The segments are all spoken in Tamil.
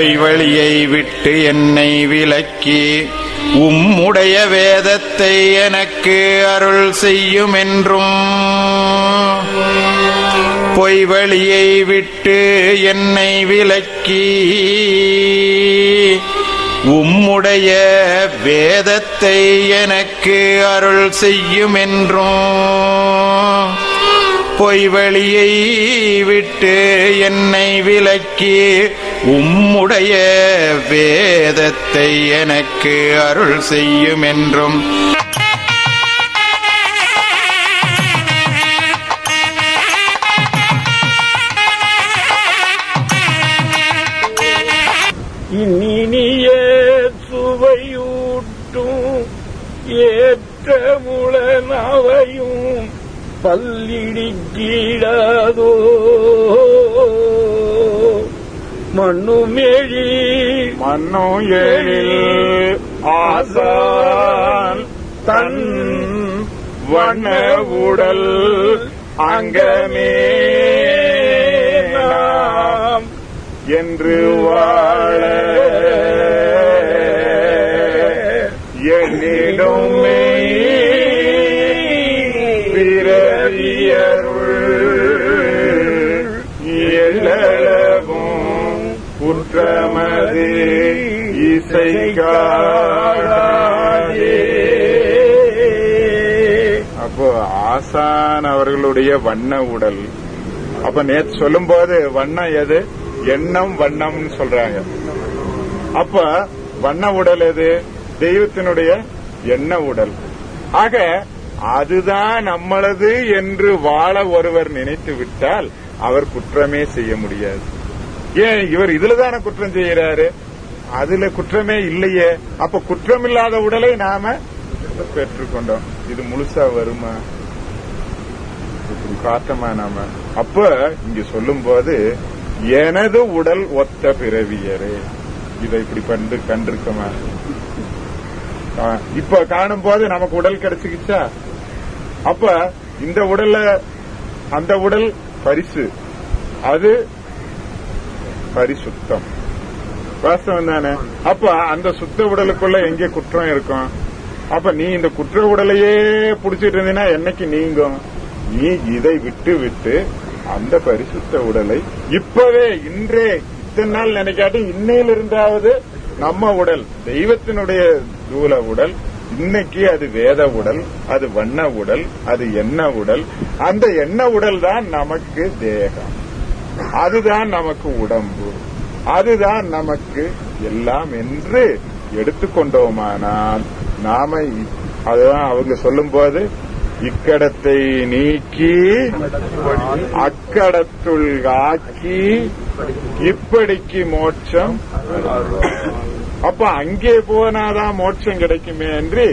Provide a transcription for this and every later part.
பொய் வழியை விட்டு என்னை விலக்கி உம்முடைய வேதத்தை எனக்கு அருள் செய்யும் என்றும் பொய் வழியை விட்டு என்னை விலக்கி உம்முடைய வேதத்தை எனக்கு அருள் செய்யும் என்றும் பொய் வழியை விட்டு என்னை விலக்கி உம்முடைய வேதத்தை எனக்கு அருள் செய்யும் என்றும் இனிய சுவையூட்டும் ஏற்ற முளனவையும் பல்லிடிக்கீழாதோ மண்ணுமெழில் ஆசான் தன் வண்ண உடல் அங்கமே நாம் என்று வாழ என்னிடமே எல்லளவும் குற்றமது இசைக்காதே. அப்போ ஆசான் அவர்களுடைய வண்ண உடல். அப்ப நேற்று சொல்லும் போது வண்ணம் எது? எண்ணம் வண்ணம்னு சொல்றாங்க. அப்ப வண்ண உடல் எது? தெய்வத்தினுடைய எண்ண உடல். ஆக அதுதான் நம்மளது என்று வாழ ஒருவர் நினைத்து விட்டால் அவர் குற்றமே செய்ய முடியாது. ஏன் இவர் இதுலதான குற்றம் செய்யறாரு, அதுல குற்றமே இல்லையே. அப்ப குற்றமில்லாத உடலை நாம பெற்றுக்கொண்டோம். இது முழுசா வருமா? காட்டமா நாம? அப்ப இங்க சொல்லும் போது எனது உடல் ஒத்த பிறவியரே, இதை இப்படி கண்டிருக்கமா? இப்ப காணும் போது நமக்கு உடல் கிடைச்சுக்கிச்சா? அப்ப இந்த உடல்ல அந்த உடல் பரிசு, அது பரிசுத்தம், வாஸ்தவம் தானே? அப்ப அந்த சுத்த உடலுக்குள்ள எங்கே குற்றம் இருக்கும்? அப்ப நீ இந்த குற்ற உடலையே புடிச்சிட்டு இருந்தீங்கன்னா என்னைக்கு நீங்கும்? நீ இதை விட்டு விட்டு அந்த பரிசுத்த உடலை இப்பவே இன்றே இத்தனை நாள் நினைக்காட்டி இன்னையில இருந்தாவது நம்ம உடல் தெய்வத்தினுடைய தூல உடல், இன்னைக்கு அது வேத உடல், அது வண்ண உடல், அது எண்ண உடல். அந்த எண்ண உடல் தான் நமக்கு தேகம், அதுதான் நமக்கு உடம்பு, அதுதான் நமக்கு எல்லாம் என்று எடுத்துக்கொண்டோமானால் நாம அதுதான் அவங்க சொல்லும் போது இக்கடத்தை நீக்கி அக்கடத்துள் ஆக்கி இப்படிக்கு மோட்சம். அப்ப அங்கே போனாதான் மோட்சம் கிடைக்குமே என்று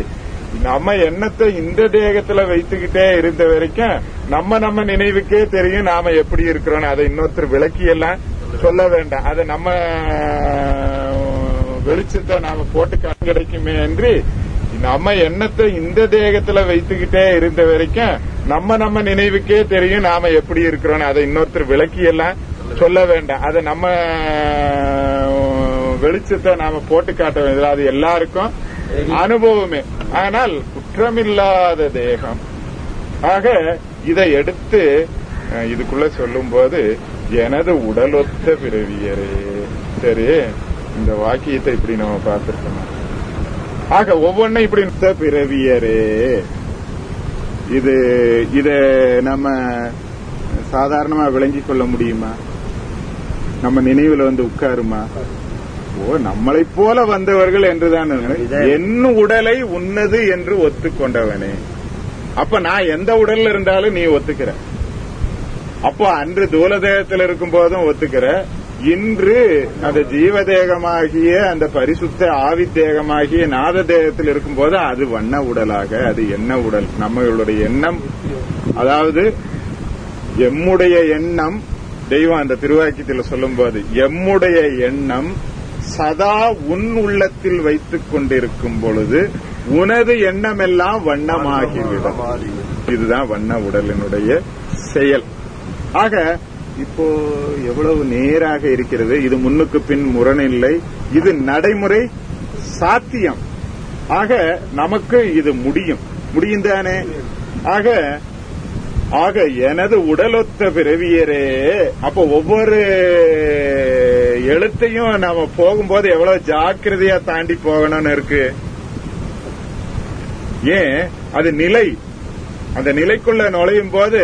நம்ம எண்ணத்தை இந்த தேகத்துல வைத்துக்கிட்டே இருந்த வரைக்கும் நம்ம நினைவுக்கே தெரியும் நாம எப்படி இருக்கிறோம். அதை இன்னொருத்தர் விளக்கி எல்லாம் சொல்ல வேண்டாம். அதை நம்ம வெளிச்சத்தை நாம போட்டு கிடைக்குமே என்று நம்ம எண்ணத்தை இந்த தேகத்துல வைத்துக்கிட்டே இருந்த வரைக்கும் நம்ம நினைவுக்கே தெரியும் நாம எப்படி இருக்கிறோம். அதை இன்னொருத்தர் விளக்கி எல்லாம் சொல்ல வேண்டாம். அதை நம்ம வெளிச்சத்தை நாம போட்டு காட்ட வேண்டியது அது எல்லாருக்கும் அனுபவமே. ஆனால் குற்றமில்லாத தேகம். ஆக இதை எடுத்து இதுக்குள்ள சொல்லும் போது எனது உடலொத்த பிறவியரே. சரி, இந்த வாக்கியத்தை இப்படி நம்ம பார்த்திருக்கோம். ஆக ஒவ்வொன்னும் இப்படி பிறவியரே, இத நம்ம சாதாரணமா விளங்கிக் கொள்ள முடியுமா? நம்ம நினைவுல வந்து உட்காருமா? ஓ, நம்மளை போல வந்தவர்கள் என்றுதான் என் உடலை உன்னது என்று ஒத்துக்கொண்டவனே. அப்ப நான் எந்த உடல்ல இருந்தாலும் நீ ஒத்துக்கிற. அப்போ அன்று தூலதேகத்தில் இருக்கும் போதும் ஒத்துக்கிற, இன்று அந்த ஜீவதேகமாகிய அந்த பரிசுத்த ஆவித்தேகமாகிய நாத தேகத்தில் இருக்கும் போது அது வண்ண உடலாக, அது எண்ண உடல். நம்மளுடைய எண்ணம், அதாவது எம்முடைய எண்ணம், தெய்வம் அந்த திருவாக்கியத்தில் சொல்லும் போது எம்முடைய எண்ணம் சதா உன் உள்ளத்தில் வைத்துக் கொண்டிருக்கும் பொழுது உனது எண்ணமெல்லாம் வண்ணமாகிவிடும். இதுதான் வண்ண உடலினுடைய செயல். ஆக இப்போ எவ்வளவு நேராக இருக்கிறது. இது முன்னுக்கு பின் முரணில்லை, இது நடைமுறை சாத்தியம். ஆக நமக்கு இது முடியும் தானே. ஆக எனது உடலொத்த பிறவியரே. அப்போ ஒவ்வொரு எழுத்தையும் நாம போகும்போது எவ்வளவு ஜாக்கிரதையா தாண்டி போகணும்னு இருக்கு. ஏன் அது நிலை. அந்த நிலைக்குள்ள நுழையும் போது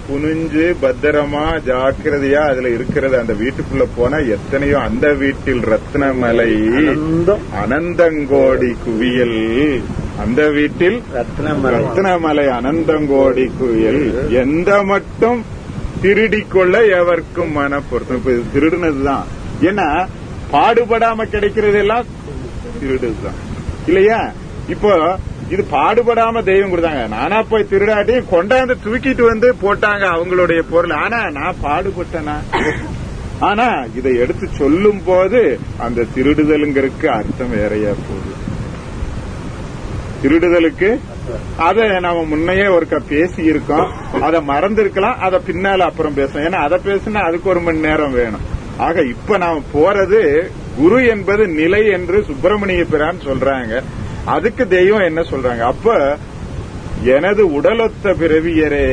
குனிஞ்சு பத்திரமா ஜாக்கிரதையா அதுல இருக்கிறது. அந்த வீட்டுக்குள்ள போனா எத்தனையோ, அந்த வீட்டில் ரத்னமலை அனந்தங்கோடி குவியல், அந்த வீட்டில் ரத்னமலை அனந்தங்கோடி குவியல், எந்த மட்டும் திருடிக்கொள்ள எவர்க்கும் மன பொருத்தம். இப்ப இது திருடுனதுதான். ஏன்னா பாடுபடாம கிடைக்கிறது எல்லாம் திருடுதுதான் இல்லையா. இப்போ இது பாடுபடாம தெய்வம் கொடுத்தாங்க. நானா போய் திருடாட்டி கொண்டாந்து தூக்கிட்டு வந்து போட்டாங்க அவங்களுடைய பொருள். ஆனா நான் பாடுபட்டனா. ஆனா இதை எடுத்து சொல்லும் போது அந்த திருடுதலுங்கிறதுக்கு அர்த்தம் வேறையா போகுது. திருடுதலுக்கு அத நாம முன்னையே ஒருக்கா பேசி இருக்கோம். அதை மறந்திருக்கலாம், அதை பின்னால அப்புறம் பேசணும். ஏன்னா அதை பேசினா அதுக்கு 1 மணி நேரம் வேணும். ஆக இப்ப நாம போறது குரு என்பது நிலை என்று சுப்பிரமணிய பிரான் சொல்றாங்க. அதுக்கு தெய்வம் என்ன சொல்றாங்க? அப்ப எனது உடலொத்த பிறவியரே,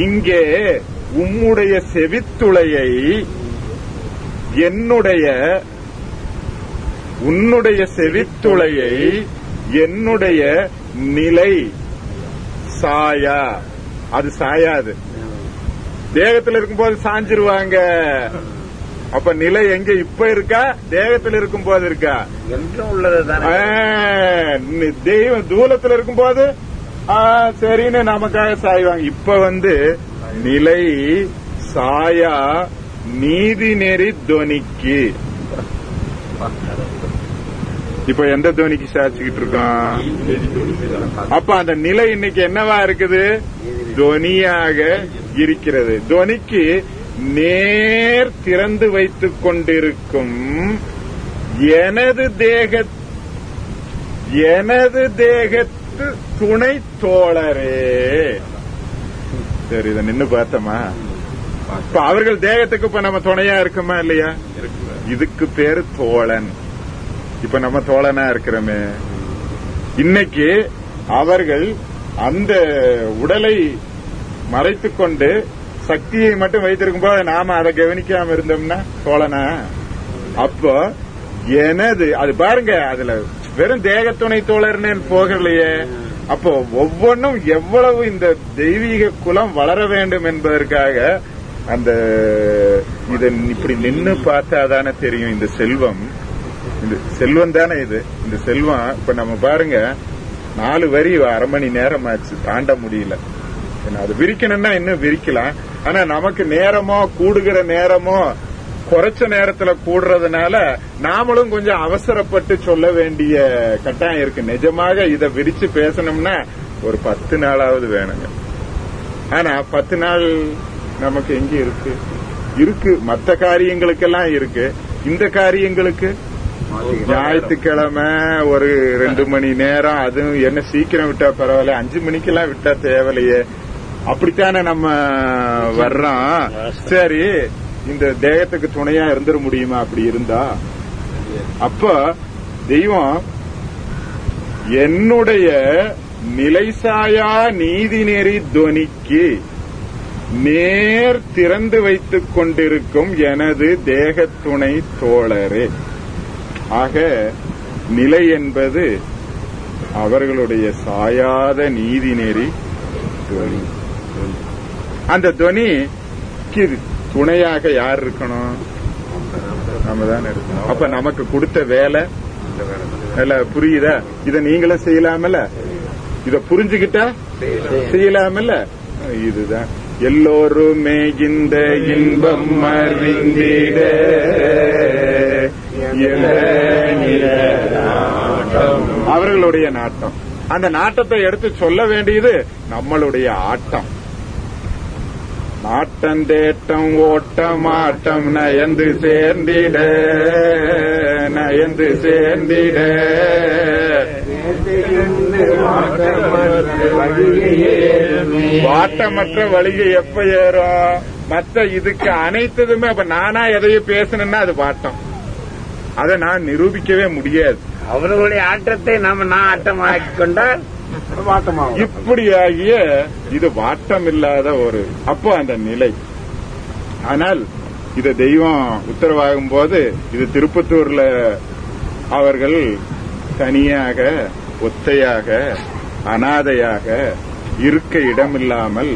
இங்கே உம்முடைய செவித்துளையை உன்னுடைய செவித்துளையை என்னுடைய நிலை சாயா. அது சாயாது. தேகத்தில் இருக்கும்போது சாஞ்சிருவாங்க. அப்ப நிலை எங்க இப்ப இருக்கா, தேகத்தில் இருக்கும் போது இருக்கா? என்றும் உள்ளதுதானே. தெய்வம் தூலத்தில் இருக்கும் போது சரின்னு நமக்காக சாய்வாங்க. இப்ப நிலை சாயா நீதி நெறி துவனிக்கு. இப்ப எந்த துவனிக்கு சாய்ச்சிக்கிட்டு இருக்கோம்? அப்ப அந்த நிலை இன்னைக்கு என்னவா இருக்குது? துவனியாக இருக்கிறது. துவனிக்கு நேர் திறந்து வைத்துக் கொண்டிருக்கும் எனது தேகத்து துணை தோழரே. சரி, இத நின்னு பார்த்தோமா? இப்ப அவர்கள் தேகத்துக்கு இப்ப நம்ம துணையா இருக்குமா இல்லையா? இதுக்கு பேரு தோழன். இப்ப நம்ம தோழனா இருக்கிறோமே. இன்னைக்கு அவர்கள் அந்த உடலை மறைத்துக் கொண்டு சக்தியை மட்டும் வைத்திருக்கும் போது நாம அதை கவனிக்காம இருந்தோம்னா தோழனா? அப்போ எனது அது பாருங்க, அதுல வெறும் தேகத்துணை தோழர்னு போகலையே. அப்போ ஒவ்வொன்றும் எவ்வளவு இந்த தெய்வீக குலம் வளர வேண்டும் என்பதற்காக அந்த இத இப்படி நின்னு பார்த்தாதானே தெரியும். இந்த செல்வம் தானே இது. இந்த செல்வம் இப்ப நம்ம பாருங்க, 4 வரி 1/2 மணி நேரம் ஆச்சு, தாண்ட முடியல. அது விரிக்கணும்னா இன்னும் விரிக்கலாம். ஆனா நமக்கு நேரமோ கூடுகிற நேரமோ குறைச்ச நேரத்துல கூடுறதுனால நாமளும் கொஞ்சம் அவசரப்பட்டு சொல்ல வேண்டிய கட்டாயம் இருக்கு. நிஜமாக இத விரிச்சு பேசணும்னா ஒரு 10 நாளாவது வேணுங்க. ஆனா 10 நாள் நமக்கு எங்க இருக்கு? மற்ற காரியங்களுக்கெல்லாம் இருக்கு. இந்த காரியங்களுக்கு ஞாயிற்றுக்கிழமை ஒரு 2 மணி நேரம், அதுவும் என்ன சீக்கிரம் விட்டா பரவாயில்ல, 5 மணிக்கெல்லாம் விட்டா தேவையில்லையே. அப்படித்தானே நம்ம வர்றோம். சரி, இந்த தேகத்துக்கு துணையா இருந்துட முடியுமா? அப்படி இருந்தா அப்ப தெய்வம் என்னுடைய நிலைசாயா நீதி நெறி துவனிக்கு நேர் திறந்து வைத்துக் கொண்டிருக்கும் எனது தேகத்துணை தோழரே. ஆக நிலை என்பது அவர்களுடைய சாயாத நீதி நெறி துவனி. அந்த துவனிக்கு துணையாக யார் இருக்கணும்? நம்ம தான் இருக்கணும். அப்ப நமக்கு கொடுத்த வேலை புரியுதா? இத நீங்களும் செய்யலாமல்ல? இத புரிஞ்சுக்கிட்டா செய்யலாமல்ல? இதுதான் எல்லோருமே இந்த இன்பம் அறிந்திட அவர்களுடைய நாட்டம். அந்த நாட்டத்தை எடுத்து சொல்ல வேண்டியது நம்மளுடைய ஆட்டம். நாட்டந்தேட்டம் ஓட்டம் ஆட்டம் நயந்து சேர்ந்திட வாட்டமற்ற வழியை எப்ப ஏறும்? மற்ற இதுக்கு அனைத்ததுமே அப்ப நானா எதையும் பேசணும்னா அது வாட்டம். அதை நான் நிரூபிக்கவே முடியாது. அவர்களுடைய ஆட்டத்தை நான் ஆட்டமாக்கி கொண்டால் வாட்டமாகும். இப்படி ஆகிய இது வாட்டம் இல்லாத ஒரு அப்போ அந்த நிலை. ஆனால் இத தெய்வம் உத்தரவாகும் போது இது திருப்பத்தூர்ல அவர்கள் தனியாக ஒத்தையாக அனாதையாக இருக்க இடமில்லாமல்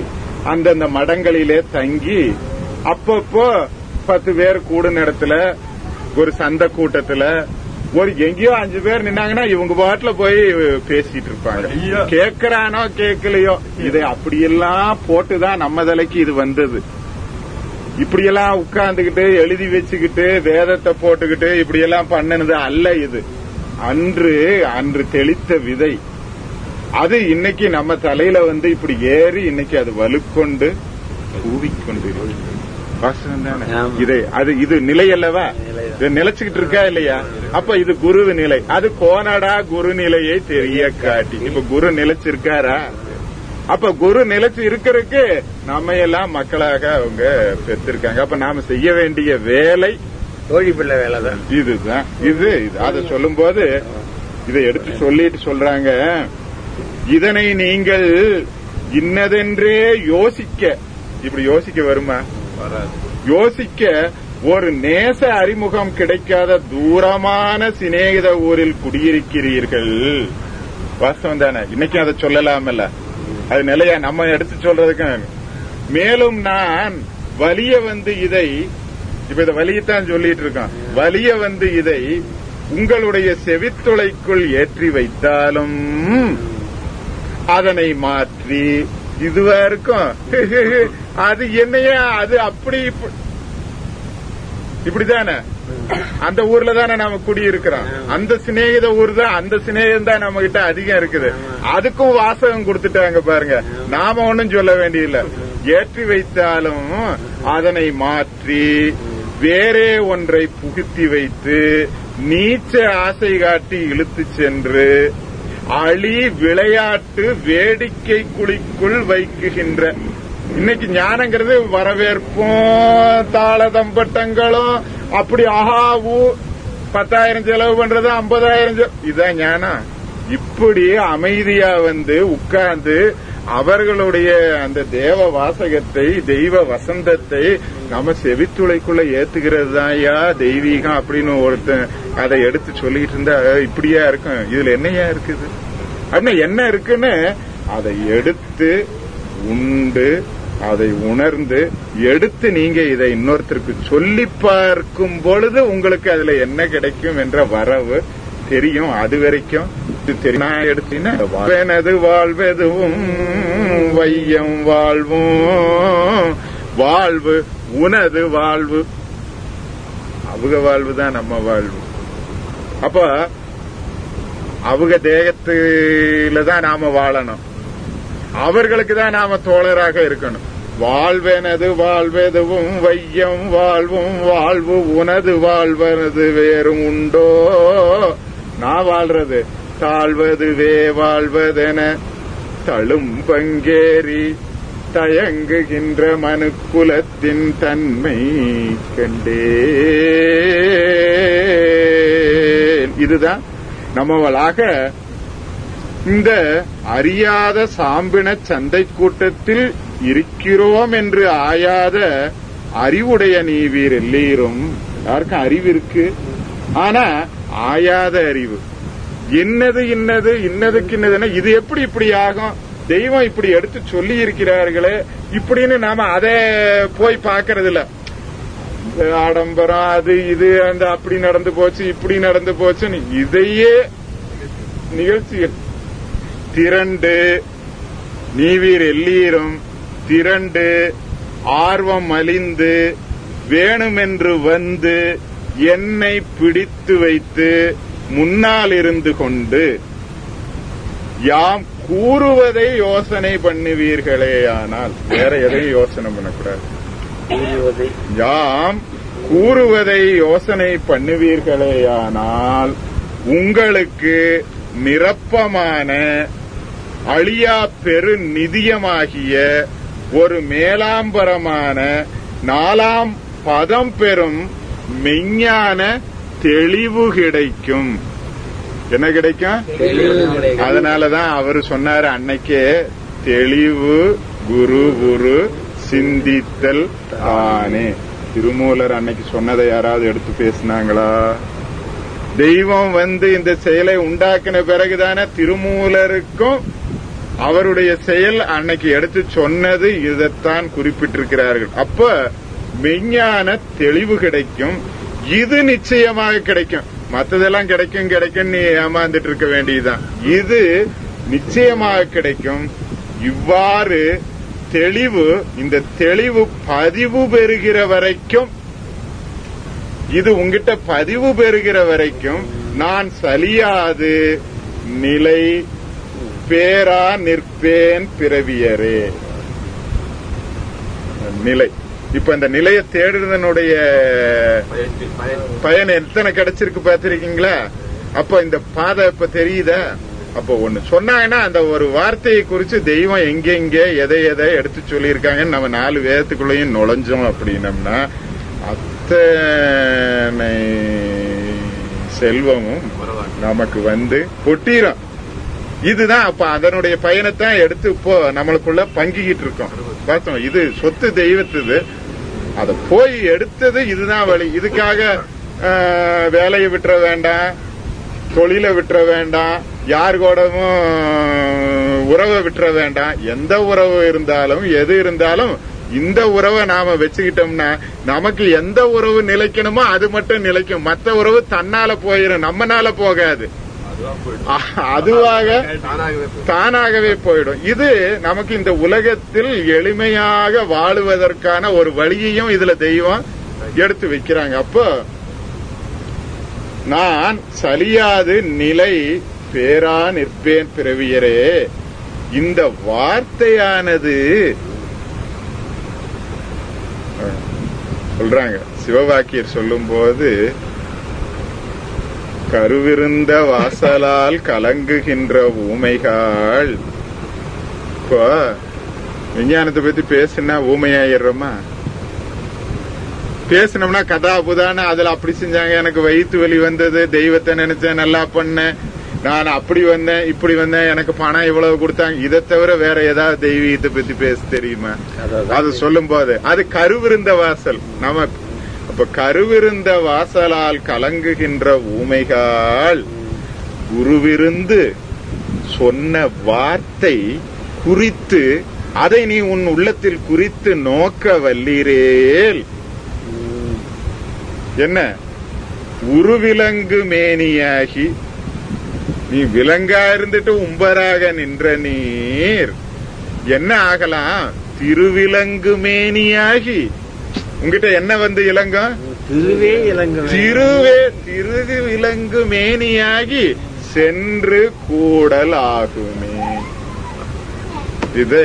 அந்தந்த மடங்களிலே தங்கி அப்பப்போ 10 பேர் கூடும் இடத்துல ஒரு சந்தை கூட்டத்துல ஒரு எங்கேயோ 5 பேர் நின்னாங்கன்னா இவங்க பாட்டுல போய் பேசிட்டு இருப்பாங்க. கேட்கறானோ கேட்கலையோ இதை அப்படியெல்லாம் போட்டுதான் நம்ம தலைக்கு இது வந்தது. இப்படியெல்லாம் உட்கார்ந்துகிட்டு எழுதி வச்சுக்கிட்டு வேதத்தை போட்டுக்கிட்டு இப்படியெல்லாம் பண்ணனது அல்ல. இது அன்று தெளித்த விதை. அது இன்னைக்கு நம்ம தலையில வந்து இப்படி ஏறி இன்னைக்கு அது வலுக்கொண்டு கூவிக்கொண்டு இது நிலை அல்லவா? இது நிலைச்சுக்கிட்டு இருக்கா இல்லையா? அப்ப இது குரு நிலை. அது கோனடா குரு நிலையை தெரிய காட்டி. இப்ப குரு நிலைச்சிருக்காரா? அப்ப குரு நிலைச்சு இருக்கிறதுக்கு நம்ம எல்லாம் மக்களாக அவங்க பெற்றிருக்காங்க. அப்ப நாம செய்ய வேண்டிய வேலை தோழி பிள்ளை வேலைதான். இதுதான் இது அதை சொல்லும் போது இதை எடுத்து சொல்லிட்டு சொல்றாங்க, இதனை நீங்கள் இன்னதென்றே யோசிக்க. இப்படி யோசிக்க வருமா? யோசிக்க ஒரு நேச அறிமுகம் கிடைக்காத தூரமான சிநேகித ஊரில் குடியிருக்கிறீர்கள். வாஸ்தவம் தானே? இன்னைக்கு அதை சொல்லலாமல்ல? அது நிலையா நம்ம எடுத்து சொல்றதுக்கு. மேலும் நான் வலிய வந்து இதை இப்ப இதை வலியத்தான் சொல்லிட்டு இருக்கான். வலிய வந்து இதை உங்களுடைய செவித்துளைக்குள் ஏற்றி வைத்தாலும் அதனை மாற்றி இதுவா இருக்கும். அது என்னையா? அது அப்படி இப்படிதானே? அந்த ஊர்ல தானே நாம குடியிருக்கிறோம். அந்த சிநேகித ஊர் தான், அந்த சிநேகம் தான் நம்ம கிட்ட அதிகம் இருக்குது. அதுக்கும் வாசகம் கொடுத்துட்டாங்க பாருங்க. நாம ஒன்னும் சொல்ல வேண்டியதில்லை. ஏற்றி வைத்தாலும் அதனை மாற்றி வேறே ஒன்றை புகுத்தி வைத்து நீச்ச ஆசை காட்டி இழுத்து சென்று அழி விளையாட்டு வேடிக்கை குழிக்குள் வைக்குகின்ற. இன்னைக்கு ஞானங்கிறது வரவேற்பும் தாள தம்பட்டங்களும் அப்படி ஆஹாவு 10,000 செலவு பண்றது 50,000 இதான் ஞானம். இப்படி அமைதியா வந்து உட்கார்ந்து அவர்களுடைய அந்த தேவ வாசகத்தை தெய்வ வசந்தத்தை நம்ம செவித்துளைக்குள்ள ஏத்துக்கிறது தான் தெய்வீகம் அப்படின்னு ஒருத்தன் அதை எடுத்து சொல்லிட்டு இருந்தா இப்படியா இருக்கும். இதுல என்னையா இருக்குது? அப்படின்னா என்ன இருக்குன்னு அதை எடுத்து உண்டு அதை உணர்ந்து எடுத்து நீங்க இதை இன்னொருத்தருக்கு சொல்லி பார்க்கும் பொழுது உங்களுக்கு அதுல என்ன கிடைக்கும் என்ற வரவு தெரியும். அது வரைக்கும் நான் எடுத்தீங்கன்னா வாழ்வெதுவும் வையம் வாழ்வும் வாழ்வு உனது வாழ்வு. அவங்க வாழ்வுதான் நம்ம வாழ்வு. அப்ப அவங்க தேகத்தில தான் நாம வாழணும். அவர்களுக்கு தான் நாம தோழராக இருக்கணும். வாழ்வெனது வாழ்வெதுவும் வையம் வாழ்வும் வாழ்வு உனது வாழ்வனது வேறும் உண்டோ? நான் வாழ்றது தாழ்வதுவே வாழ்வதென தழும் பங்கேறி தயங்குகின்ற மனுக்குலத்தின் தன்மை கண்டே. இதுதான் நம்மளாக இந்த அறியாத சாம்பின சந்தை கூட்டத்தில் இருக்கிறோம் என்று ஆயாத அறிவுடைய நீவீர் எல்லீரும். யாருக்கும் அறிவு இருக்கு, ஆனா ஆயாத அறிவு. இன்னது இன்னது இன்னதுக்கு இன்னதுன்னா இது எப்படி இப்படி ஆகும்? தெய்வம் இப்படி எடுத்து சொல்லி இருக்கிறார்களே இப்படின்னு நாம அதை போய் பாக்கிறது இல்ல. ஆடம்பரம் அது இது அந்த அப்படி நடந்து போச்சு இப்படி நடந்து போச்சுன்னு இதையே நிகழ்ச்சிகள் திரண்டு நீவீர் எல்லீரும் திரண்டு ஆர்வம் அழிந்து வேணுமென்று வந்து என்னை பிடித்து வைத்து முன்னால் இருந்து கொண்டு யாம் கூறுவதை யோசனை பண்ணுவீர்களே. ஆனால் வேற எதையும் யோசனை பண்ணக்கூடாது. யாம் கூறுவதை யோசனை பண்ணுவீர்களேயானால் உங்களுக்கு நிரப்பமான அழியா பெரு நிதியமாகிய ஒரு மேலாம்பரமான 4ஆம் பதம் பெறும் மெஞ்ஞான தெளிவு கிடைக்கும். என்ன கிடைக்கும்? அதனாலதான் அவரு சொன்னாரு அன்னைக்கே, தெளிவு குரு சிந்தித்தல் தானே. திருமூலர் அன்னைக்கு சொன்னதை யாராவது எடுத்து பேசினாங்களா? தெய்வம் இந்த செயலை உண்டாக்கின பிறகுதானே திருமூலருக்கும் அவருடைய செயல் அன்னைக்கு எடுத்து சொன்னது இதைத்தான் குறிப்பிட்டிருக்கிறார்கள். அப்ப மெஞ்ஞான தெளிவு கிடைக்கும். இது நிச்சயமாக கிடைக்கும். மற்றதெல்லாம் கிடைக்கும் நீ ஏமாந்துட்டு இருக்க வேண்டியதுதான். இது நிச்சயமாக கிடைக்கும். இவ்வாறு தெளிவு, இந்த தெளிவு பதிவு பெறுகிற வரைக்கும், இது உங்கிட்ட பதிவு பெறுகிற வரைக்கும் நான் சலியாது நிலை பேரா நிற்பேன் பிறவியரே. நிலை, இப்ப இந்த நிலையை தேடுறதனுடைய பயன் எத்தனை கிடைச்சிருக்கு பார்த்திருக்கீங்களா? அப்ப இந்த பாதை இப்ப தெரியுதா? அப்ப ஒண்ணு சொன்னாங்கன்னா அந்த ஒரு வார்த்தையை குறிச்சு தெய்வம் எங்க எதை எடுத்து சொல்லியிருக்காங்கன்னு நம்ம 4 வேதத்துக்குள்ளேயும் நுழைஞ்சோம் அப்படின்னம்னா அத்தனை செல்வமும் நமக்கு கொட்டிரும். இதுதான் அப்ப அதனுடைய பயணத்தான் எடுத்து இப்போ நம்மளுக்குள்ள பங்கிக்கிட்டு இருக்கோம். பார்த்தோம், இது சொத்து தெய்வத்துது, அத போய் எடுத்தது இதுதான் வழி. இதுக்காக வேலையை விட்டுற வேண்டாம், தொழிலை விட்டுற வேண்டாம், யாரு கூடவும் உறவை விட்டுற வேண்டாம். எந்த உறவு இருந்தாலும் எது இருந்தாலும் இந்த உறவை நாம வச்சுக்கிட்டோம்னா நமக்கு எந்த உறவு நிலைக்கணுமோ அது மட்டும் நிலைக்கும். மற்ற உறவு தன்னால போயிடும், நம்மனால போகாது, அதுவாக தானாகவே போயிடும். இது நமக்கு இந்த உலகத்தில் எளிமையாக வாழுவதற்கான ஒரு வழியையும் இதுல தெய்வம் எடுத்து வைக்கிறாங்க. அப்போ நான் சலியாது நிலை பேரா நிற்பேன் பிறவியரே, இந்த வார்த்தையானது சொல்றாங்க. சிவவாக்கியர் சொல்லும் போது, கருவிருந்த வாசலால் கலங்குகின்ற ஊமைகள். இப்போ விஞ்ஞானத்தை பத்தி பேசுனா ஊமையாயிடுறோமா? பேசினோம்னா கதாபுதான அதுல அப்படி செஞ்சாங்க, எனக்கு வயிற்று வலி வந்தது, தெய்வத்தை நினைச்சேன், நல்லா பண்ணேன், நான் அப்படி வந்தேன் இப்படி வந்தேன், எனக்கு பணம் இவ்வளவு கொடுத்தாங்க, இதை தவிர வேற ஏதாவது தெய்வீகத்தை பத்தி பேச தெரியுமா? அது சொல்லும் போது அது கருவிருந்த வாசல். நம்ம அப்ப கருவிருந்த வாசலால் கலங்குகின்ற ஊமைகள் குருவிருந்து சொன்ன வார்த்தை குறித்து அதை நீ உன் உள்ளத்தில் குறித்து நோக்க வல்லீரேல். என்ன? உருவிலங்கு மேனியாகி நீ விலங்கா இருந்துட்டு உம்பராக நின்ற நீர் என்ன ஆகலாம்? திருவிலங்கு மேனியாகி. உங்ககிட்ட என்ன இலங்கம்? திருவிலங்கு மேனியாகி சென்று கூடல் ஆகுமே. இது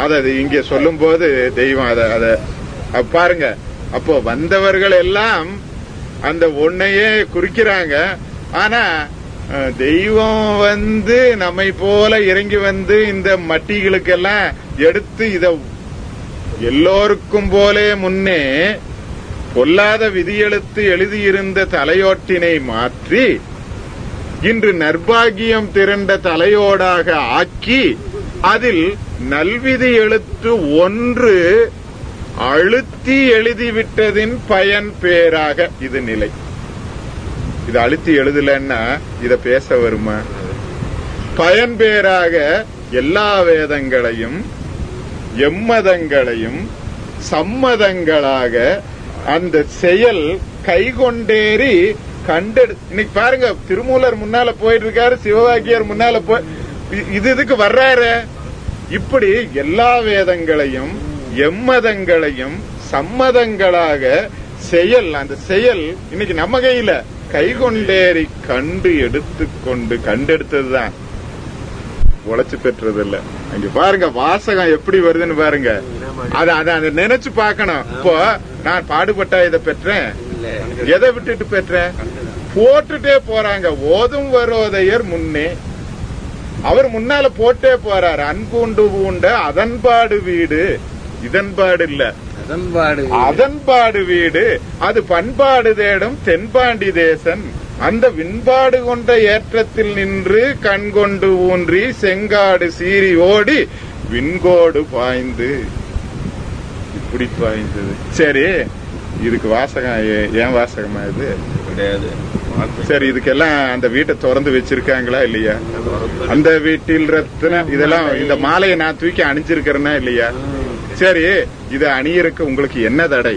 அதாவது இங்க சொல்லும் போது தெய்வம் அத பாருங்க. அப்போ வந்தவர்கள் எல்லாம் அந்த ஒன்னையே குறிக்கிறாங்க. ஆனா தெய்வம் நம்மை போல இறங்கி இந்த மட்டிகளுக்கெல்லாம் எடுத்து இத எல்லோருக்கும் போலே முன்னே பொல்லாத விதியெழுத்து எழுதியிருந்த தலையோட்டினை மாற்றி இன்று நற்பாகியம் திரண்ட தலையோடாக ஆக்கி அதில் நல்விதி எழுத்து ஒன்று அழுத்தி எழுதிவிட்டதின் பயன் பேராக இது நிலை. இது அழுத்தி எழுதலன்னா இத பேச வருமா? பயன் பேராக எல்லா வேதங்களையும் எம்மதங்களையும் சம்மதங்களாக அந்த செயல் கைகொண்டேறி கண்டெடு. இன்னைக்கு பாருங்க, திருமூலர் முன்னால போயிட்டு இருக்காரு, சிவவாக்கியர் முன்னால இதுக்கு வர்றாரு. இப்படி எல்லா வேதங்களையும் எம்மதங்களையும் சம்மதங்களாக செயல், அந்த செயல் இன்னைக்கு நம்ம கையில கைகொண்டேறி கண்டு எடுத்துக்கொண்டு கண்டெடுத்ததுதான், உழைச்சு பெற்றது இல்ல. அங்க பாருங்க வாசகம் எப்படி வருதுன்னு பாருங்க. அதை நினைச்சு பார்க்கணும். இப்போ நான் பாடுபட்டா இதை பெற்றேன், எதை விட்டுட்டு பெற்றேன்? போட்டுட்டே போறாங்க. ஓதும் வரோதையர் முன்னே அவர் முன்னால போட்டே போறாரு. அன்புண்டு பூண்ட அதன்பாடு வீடு, இதன்பாடு இல்ல, அதன்பாடு வீடு, அது பண்பாடு தேடும் தென்பாண்டி தேசன். அந்த விண்பாடு கொண்ட ஏற்றத்தில் நின்று கண்கொண்டு ஊன்றி செங்காடு சீறி ஓடி விண்கோடு பாய்ந்து, இப்படி பாய்ந்தது. சரி, இதுக்கு வாசகம் ஏன் வாசகமா இது கிடையாது. சரி, இதுக்கெல்லாம் அந்த வீட்டை திறந்து வச்சிருக்காங்களா இல்லையா? அந்த வீட்டில் ரத்ன இதெல்லாம், இந்த மாலையை நான் தூக்கி அணிஞ்சிருக்கிறேன்னா இல்லையா? சரி, இதை அணியருக்கு உங்களுக்கு என்ன தடை?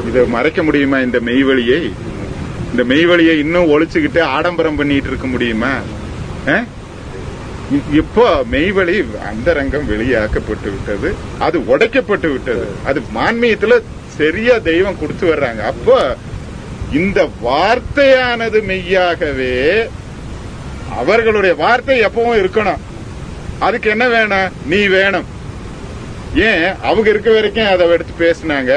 இதை மறைக்க முடியுமா? இந்த மெய்வழியை, இந்த மெய்வழியை இன்னும் ஒழிச்சுக்கிட்டு ஆடம்பரம் பண்ணிட்டு இருக்க முடியுமா? இப்போ மெய்வழி அந்தரங்கம் வெளியாக்கப்பட்டு விட்டது, அது உடைக்கப்பட்டு விட்டது. அது மான்மீகத்துல சரியா தெய்வம் கொடுத்து வர்றாங்க. அப்போ இந்த வார்த்தையானது மெய்யாகவே அவர்களுடைய வார்த்தை எப்பவும் இருக்கணும். அதுக்கு என்ன வேணும்? நீ வேணும். ஏன் அவங்க இருக்க வரைக்கும் அதை எடுத்து பேசினாங்க,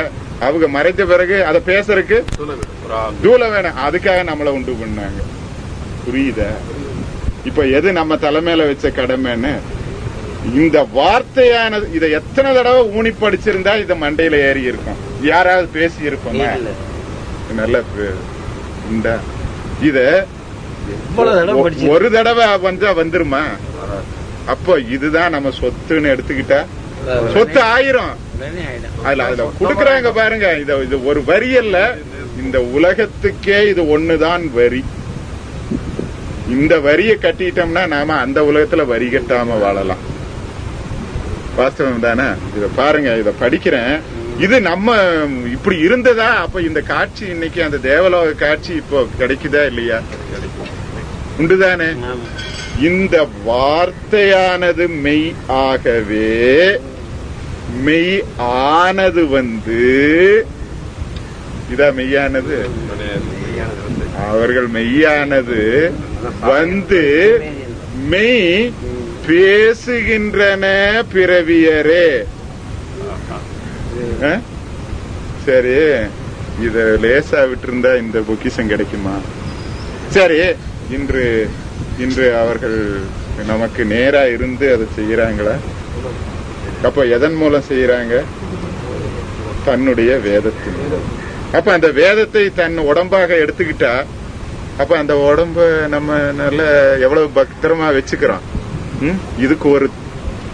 அவங்க மறைத்த பிறகு அதை பேசுறதுக்கு தூள வேணும். அதுக்காக நம்மளை உண்டு பண்ணாங்க. புரியுதா? இப்ப எது நம்ம தலைமையில வச்ச கடமைன்னு, இந்த வார்த்தையானது இதை எத்தனை தடவை ஊனி படிச்சிருந்தா இத மண்டையில ஏறி இருக்கும். யாராவது பேசி இருப்போமா? நல்ல இத ஒரு தடவை வந்துருமா? அப்போ இதுதான் நம்ம சொத்துன்னு எடுத்துக்கிட்டா சொத்து ஆயிரும். அதுல குடுக்கறாங்க பாருங்க. இது ஒரு வரி அல்ல, இந்த உலகத்துக்கே இது ஒண்ணுதான் வரி. இந்த வரியை கட்டிட்டோம்னா நாம அந்த உலகத்துல வரி கட்டாம வாழலாம். வாஸ்தவம் தானே? இத பாருங்க, இத படிக்கிறேன். இது நம்ம இப்படி இருந்ததா? அப்ப இந்த காட்சி இன்னைக்கு அந்த தேவலோக காட்சி இப்போ கிடைக்குதா இல்லையா? உண்டுதானே? இந்த வார்த்தையானது மெய் ஆகவே மெய் ஆனது இதா மெய்யானது. அவர்கள் மெய்யானது மெய் பேசுகின்றன பிறவியரே. சரி, இத லேசா விட்டு இருந்தா இந்த பொக்கிஷம் கிடைக்குமா? சரி, இன்று அவர்கள் நமக்கு நேரா இருந்து அதை செய்யறாங்களா? அப்ப எதன் மூலம் செய்யறாங்க? தன்னுடைய வேதத்தின். அப்ப அந்த வேதத்தை தன் உடம்பாக எடுத்துக்கிட்டா, அப்ப அந்த உடம்ப நம்ம நல்ல எவ்வளவு பத்திரமா வச்சுக்கிறோம். இதுக்கு ஒரு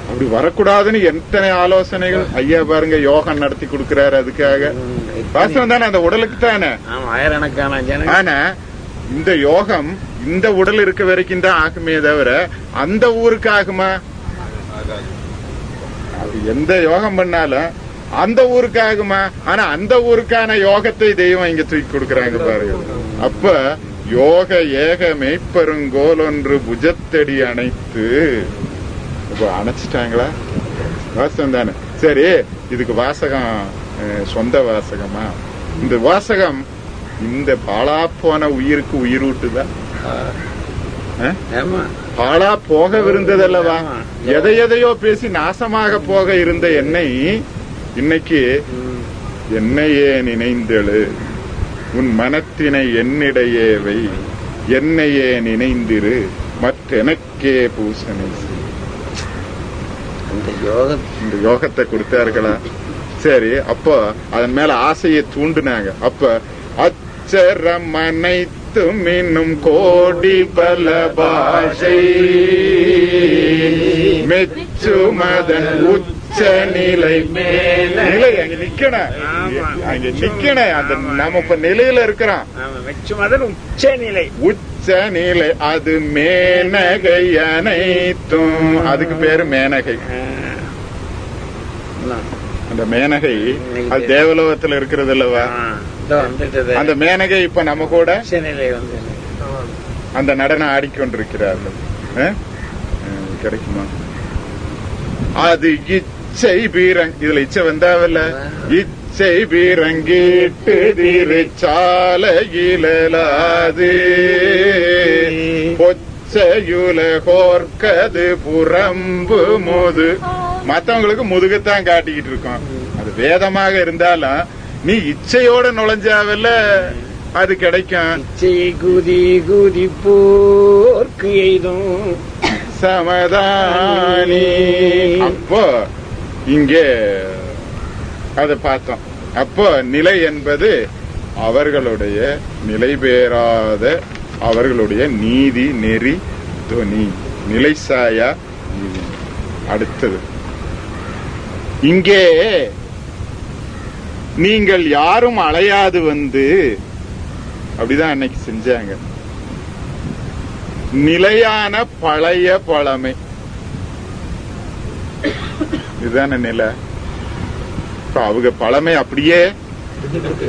அப்படி வரக்கூடாதுன்னு எத்தனை ஆலோசனைகள் ஐயா பாருங்க யோகம் நடத்தி கொடுக்கிறாரு. அதுக்காக வாசம் தானே, அந்த உடலுக்கு தானே. ஆனா இந்த யோகம் இந்த உடல் இருக்க வரைக்கும் தான் ஆகுமே தவிர அந்த ஊருக்கு ஆகுமா? எந்த யோகம் பண்ணாலும் அந்த ஊருக்கு ஆகுமா? ஆனா அந்த ஊருக்கான யோகத்தை தெய்வம் இங்க தூக்கி கொடுக்கறாங்க பாருங்க. அப்ப யோக ஏக மெய்ப்பெருங்கோல் ஒன்று புஜத்தடி அணைத்து அணைச்சிட்டாங்களா? வாசகம் தானே. சரி, இதுக்கு வாசகம் சொந்த வாசகமா? இந்த வாசகம் இந்த பாழா போன உயிருக்கு உயிர் ஊட்டுதான். பாழா போகவிருந்ததல்லவா? எதையோ பேசி நாசமாக போக இருந்த என்னை இன்னைக்கு என்னையே நினைந்தெழு, உன் மனத்தினை என்னிடையே வை, என்னையே நினைந்திரு, மற்றெனக்கே பூசனை. இந்த யோகத்தை கொடுத்தார்களா? சரி, அப்போ அதன் மேல ஆசையை தூண்டுனாங்க. அப்ப அச்சரம் அனைத்தும் இன்னும் கோடி பல பாஷை மெச்சுமதன் உச்ச நிலை நிலை அங்க நிக்கணும், அங்க நிக்கணும். அந்த நாம இப்ப நிலையில இருக்கிறோம். மெச்சுமதன் உச்ச நிலை, உச்ச நிலை அது மேனகை அனைத்தும். அதுக்கு பேரு மேனகை. அந்த மேனகை அது தேவலோகத்துல இருக்கிறது அல்லவா? அந்த மேனகை இப்ப நம்ம கூட அந்த நடனம் ஆடிக்கொண்டிருக்கிறார்கள். கிடைக்குமா? அது இச்சை பீரங், இதுல இச்சை வந்தாவல்ல, இச்சை பீரங்கிட்டு திருச்சாலையிலாது பொச்சையுலகோர்க்கது புறம்பு முது. மத்தவங்களுக்கு முதுகத்தான் காட்டிக்கிட்டு இருக்கோம். அது வேதமாக இருந்தாலும் நீ இச்சையோட நுழைஞ்சாவல்ல, அது கிடைக்கும். குதி குதி போர்க்கு எய்தும் சமதானி. அப்போ இங்கே அதை பார்த்தோம். அப்போ நிலை என்பது அவர்களுடைய நிலை பெறாத அவர்களுடைய நீதி நெறி துவனி நிலை சாயா. அடுத்தது இங்கே நீங்கள் யாரும் அலையாது வந்து அப்படிதான் அன்னைக்கு செஞ்சாங்க. நிலையான பழைய பழமை இதுதான நிலை. இப்ப அவங்க பழமை அப்படியே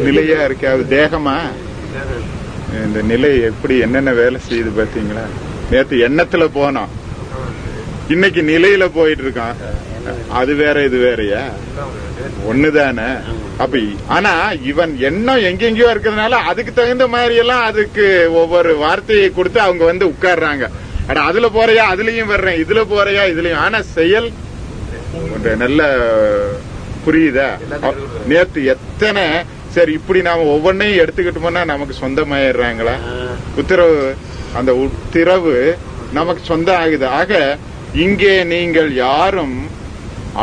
நிலையா இருக்கு. அது தேகமா இந்த நிலை எப்படி என்னென்ன வேலை செய்யுது பாத்தீங்களா? நேத்து எண்ணத்துல போனோம், இன்னைக்கு நிலையில போயிட்டு இருக்கான். அது வேற இது வேறயா? ஒண்ணுதானே. அப்ப ஆனா இவன் எண்ணம் எங்கெங்கயோ இருக்கிறதுனால அதுக்கு தகுந்த மாதிரி எல்லாம் அதுக்கு ஒவ்வொரு வார்த்தையை கொடுத்து அவங்க வந்து உட்கார்றாங்க. அதுல போறையா அதுலயும் வர்றேன், இதுல போறையா இதுலயும். ஆனா செயல் நல்ல புரியுதா? நேத்து எத்தனை சரி இப்படி நாம ஒவ்வொன்னையும் எடுத்துக்கிட்டோம்னா நமக்கு சொந்தமாயிடுறாங்களா? உத்தரவு அந்த உத்தரவு நமக்கு சொந்தம் ஆகுது. ஆக இங்கே நீங்கள் யாரும்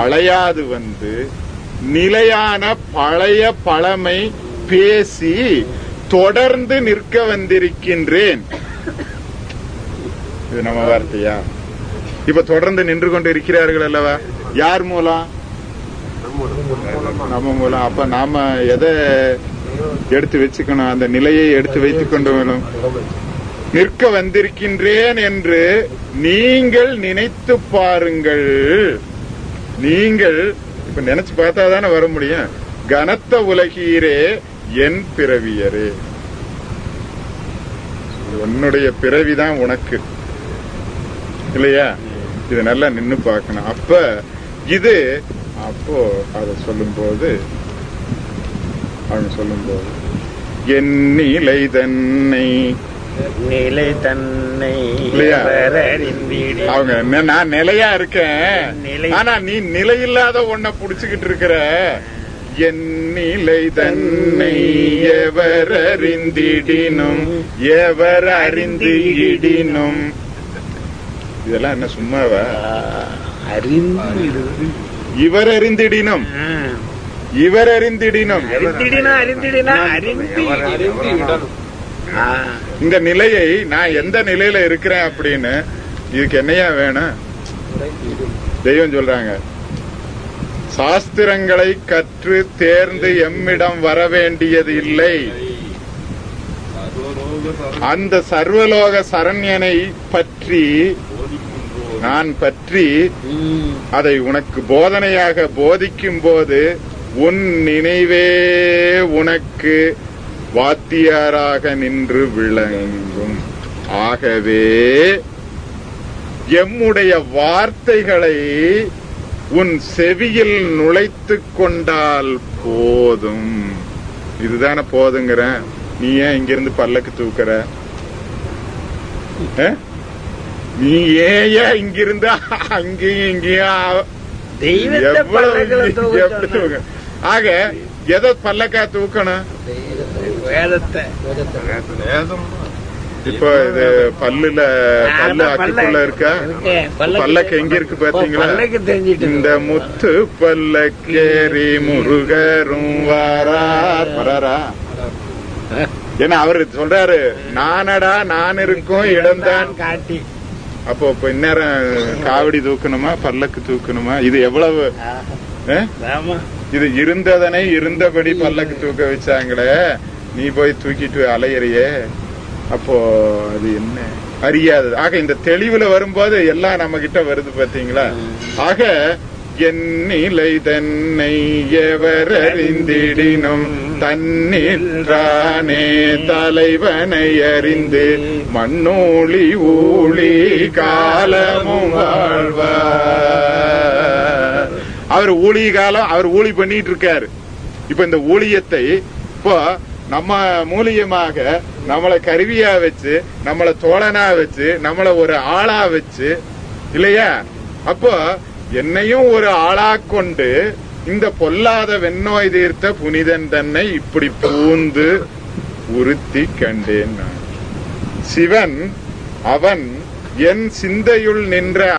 அலையாது வந்து நிலையான பழைய பழமை பேசி தொடர்ந்து நிற்க வந்திருக்கின்றேன். இது நம்ம வார்த்தையா? இப்ப தொடர்ந்து நின்று கொண்டு இருக்கிறார்கள் அல்லவா? யார் மூலம்? நம்ம மூலம். அப்ப நாம எதை எடுத்து வச்சுக்கணும்? அந்த நிலையை எடுத்து வைத்துக் கொண்டு வேணும். நிற்க வந்திருக்கின்றேன் என்று நீங்கள் நினைத்து பாருங்கள். நீங்கள் இப்ப நினைச்சு பார்த்தாதானே வர முடியும். கனத்த உலகீரே என் பிறவியரே, உன்னுடைய பிறவிதான் உனக்கு இல்லையா? இது நல்லா நின்னு பார்க்கணும். அப்ப இது அப்போ அத சொல்லும்போது அவங்க சொல்லும்போது என் நிலை தன்னை நிலை தன்னை அவங்க நான் நிலையா இருக்கேன், ஆனா நீ நிலையில்லாத ஒன்ன புடிச்சுக்கிட்டு இருக்கிற. என் நிலை தன்னை எவர் அறிந்திடினும் எவர் அறிந்து இடினும். இதெல்லாம் என்ன சும்மாவா? இவர் அறிந்திடினும் இவர் அறிந்திடினும் இந்த நிலையை நான் எந்த நிலையில இருக்கிறேன் அப்படின்னு இதுக்கு என்னையா வேணும்? தெய்வம் சொல்றாங்க, சாஸ்திரங்களை கற்று தேர்ந்து எம்மிடம் வர வேண்டியது இல்லை. அந்த சர்வலோக சரண்யனை பற்றி நான் பற்றி அதை உனக்கு போதனையாக போதிக்கும் போது உன் நினைவே உனக்கு வாத்தியாராக நின்று விளங்கும். ஆகவே எம்முடைய வார்த்தைகளை உன் செவியில் நுழைத்துக் கொண்டால் போதும். இதுதானே போதுங்கிற. நீ ஏன் இங்கிருந்து பல்லக்கு தூக்குற? நீ ஏன் இங்கிருந்து அங்கேயும் இங்கேயும் எவ்வளவு? ஆக எதை பல்லக்கா தூக்கணும்? இப்போ இது பல்லுல பல்லு அக்குள்ள இருக்கா? பல்லக்கு எங்க இருக்கு பாத்தீங்களா? இந்த முத்து பல்லக்கேரி முருகரும் வராரா? ஏன்னா அவரு சொல்றாரு, நானடா நான் இருக்கும் இடம்தான் காட்டி. அப்போ இப்ப இந்நேரம் காவடி தூக்கணுமா பல்லக்கு தூக்கணுமா? இது எவ்வளவு? இது இருந்ததனை இருந்தபடி பல்லக்கு தூக்க வச்சாங்களே, நீ போய் தூக்கிட்டு அலையறியே. அப்போ அது என்ன அறியாது. ஆக இந்த தெளிவுல வரும்போது எல்லாம் நம்ம கிட்ட வருது பாத்தீங்களா? ஆக என் நிலை தன்னை எவர் அறிந்திடினும் தன்னிற்றானே தலைவனை அறிந்து மண்ணூழி ஊழி காலமும் வாழ்வார். அவர் ஊழி காலம் அவர் ஊழி பண்ணிட்டு இருக்காரு. இப்ப இந்த ஊழியத்தை இப்போ நம்ம மூலியமாக நம்மளை கருவியா வச்சு நம்மளை தோழனா வச்சு நம்மளை ஒரு ஆளா வச்சு இல்லையா? அப்போ என்னையும் ஒரு ஆளா கொண்டு இந்த பொல்லாத வெண்ணோய் தீர்த்த புனிதன் தன்னை இப்படி பூந்து உறுத்தி கண்டேன் நான். சிவன் அவன் என் சிந்தையுள் நின்ற